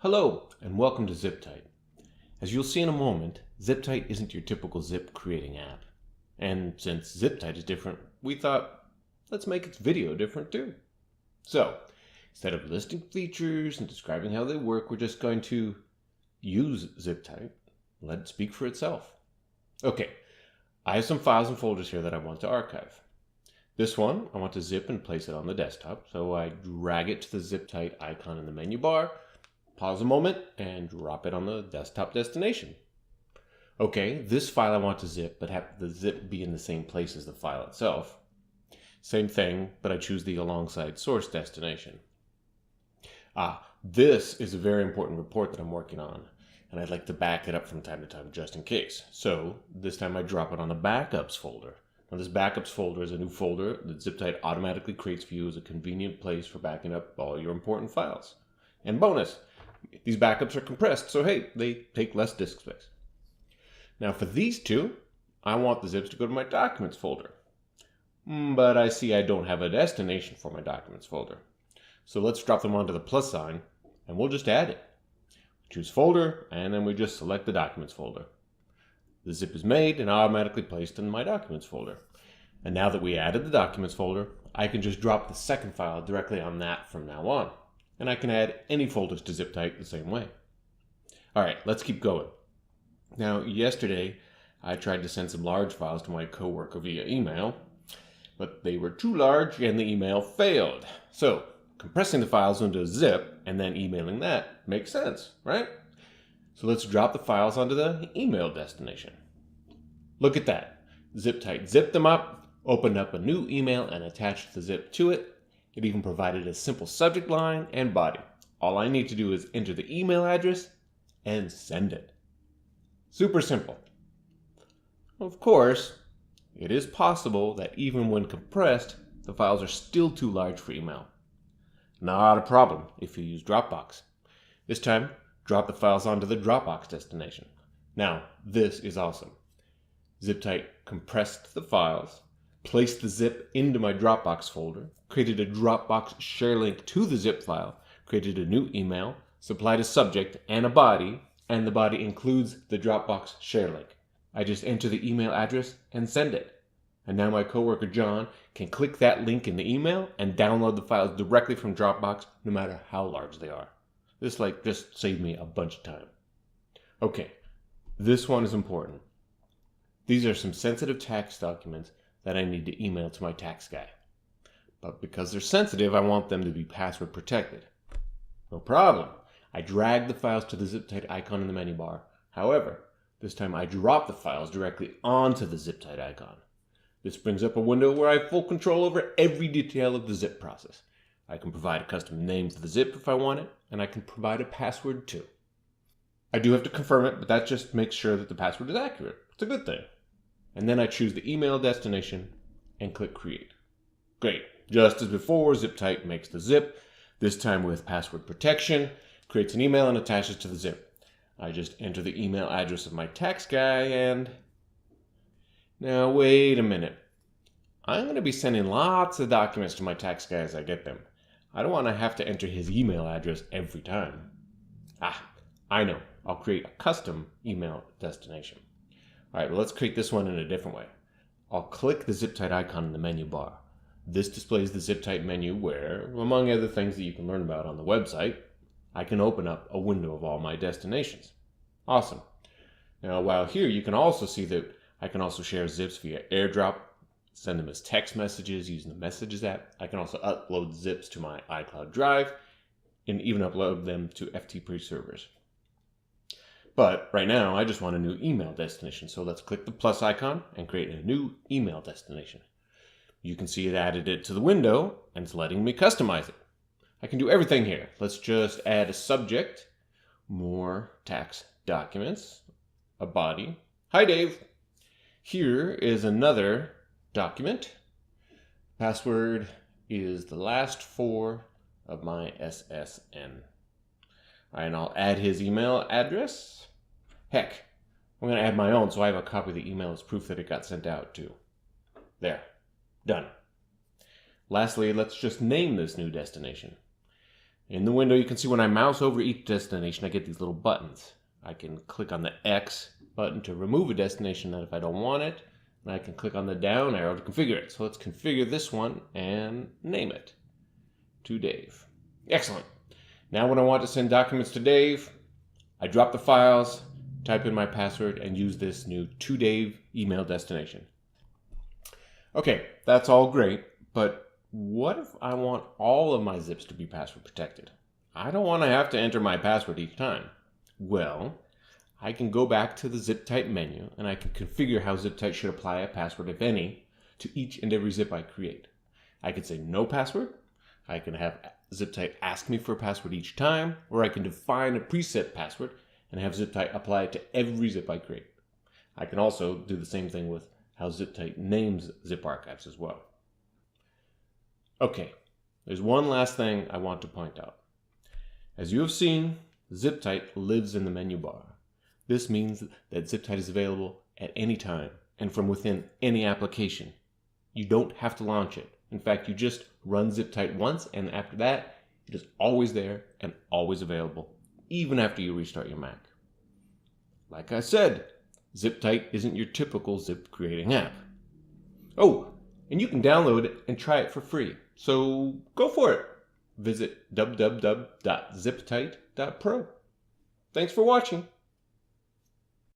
Hello, and welcome to ZipTite. As you'll see in a moment, ZipTite isn't your typical zip creating app. And since ZipTite is different, we thought, let's make its video different too. So, instead of listing features and describing how they work, we're just going to use ZipTite, let it speak for itself. Okay, I have some files and folders here that I want to archive. This one, I want to zip and place it on the desktop, so I drag it to the ZipTite icon in the menu bar, pause a moment, and drop it on the desktop destination. Okay, this file I want to zip, but have the zip be in the same place as the file itself. Same thing, but I choose the alongside source destination. This is a very important report that I'm working on, and I'd like to back it up from time to time just in case. So this time I drop it on the backups folder. Now this backups folder is a new folder that ZipTite automatically creates for you as a convenient place for backing up all your important files. And bonus, these backups are compressed, so hey, they take less disk space. Now for these two, I want the zips to go to my documents folder. But I see I don't have a destination for my documents folder. So let's drop them onto the plus sign, and we'll just add it. Choose folder, and then we just select the documents folder. The zip is made and automatically placed in my documents folder. And now that we added the documents folder, I can just drop the second file directly on that from now on. And I can add any folders to ZipTite the same way. All right, let's keep going. Now, yesterday, I tried to send some large files to my coworker via email, but they were too large and the email failed. So, compressing the files into a zip and then emailing that makes sense, right? So let's drop the files onto the email destination. Look at that. ZipTite zipped them up, opened up a new email and attached the zip to it. It even provided a simple subject line and body. All I need to do is enter the email address and send it. Super simple. Of course, it is possible that even when compressed, the files are still too large for email. Not a problem if you use Dropbox. This time, drop the files onto the Dropbox destination. Now, this is awesome. ZipTite compressed the files, placed the zip into my Dropbox folder, created a Dropbox share link to the zip file, created a new email, supplied a subject and a body, and the body includes the Dropbox share link. I just enter the email address and send it. And now my coworker John can click that link in the email and download the files directly from Dropbox no matter how large they are. This just saved me a bunch of time. Okay, this one is important. These are some sensitive tax documents that I need to email to my tax guy. But because they're sensitive, I want them to be password protected. No problem. I drag the files to the ZipTite icon in the menu bar. However, this time I drop the files directly onto the ZipTite icon. This brings up a window where I have full control over every detail of the zip process. I can provide a custom name for the zip if I want it, and I can provide a password too. I do have to confirm it, but that just makes sure that the password is accurate. It's a good thing. And then I choose the email destination and click create. Great. Just as before, ZipTite makes the zip, this time with password protection, creates an email and attaches to the zip. I just enter the email address of my tax guy and... Now wait a minute. I'm going to be sending lots of documents to my tax guy as I get them. I don't want to have to enter his email address every time. I know. I'll create a custom email destination. All right, well, let's create this one in a different way. I'll click the ZipTite icon in the menu bar. This displays the ZipTite menu where, among other things that you can learn about on the website, I can open up a window of all my destinations. Awesome. Now, while here, you can also see that I can also share zips via AirDrop, send them as text messages using the Messages app. I can also upload zips to my iCloud Drive and even upload them to FTP servers. But right now, I just want a new email destination. So let's click the plus icon and create a new email destination. You can see it added it to the window and it's letting me customize it. I can do everything here. Let's just add a subject, more tax documents, a body. Hi, Dave. Here is another document. Password is the last 4 of my SSN. All right, and I'll add his email address. Heck, I'm going to add my own so I have a copy of the email as proof that it got sent out too. There. Done. Lastly, let's just name this new destination. In the window, you can see when I mouse over each destination, I get these little buttons. I can click on the X button to remove a destination if I don't want it, and I can click on the down arrow to configure it. So let's configure this one and name it to Dave. Excellent. Now when I want to send documents to Dave, I drop the files, type in my password, and use this new to Dave email destination. Okay, that's all great, but what if I want all of my zips to be password protected? I don't want to have to enter my password each time. Well, I can go back to the ZipTite menu and I can configure how ZipTite should apply a password, if any, to each and every zip I create. I can say no password, I can have ZipTite ask me for a password each time, or I can define a preset password and have ZipTite apply it to every zip I create. I can also do the same thing with how ZipTite names zip archives as well. Okay, there's one last thing I want to point out. As you have seen, ZipTite lives in the menu bar. This means that ZipTite is available at any time and from within any application. You don't have to launch it. In fact, you just run ZipTite once, and after that, it is always there and always available, even after you restart your Mac. Like I said, ZipTite isn't your typical zip creating app. Oh, and you can download it and try it for free. So go for it. Visit www.ziptite.pro. Thanks for watching.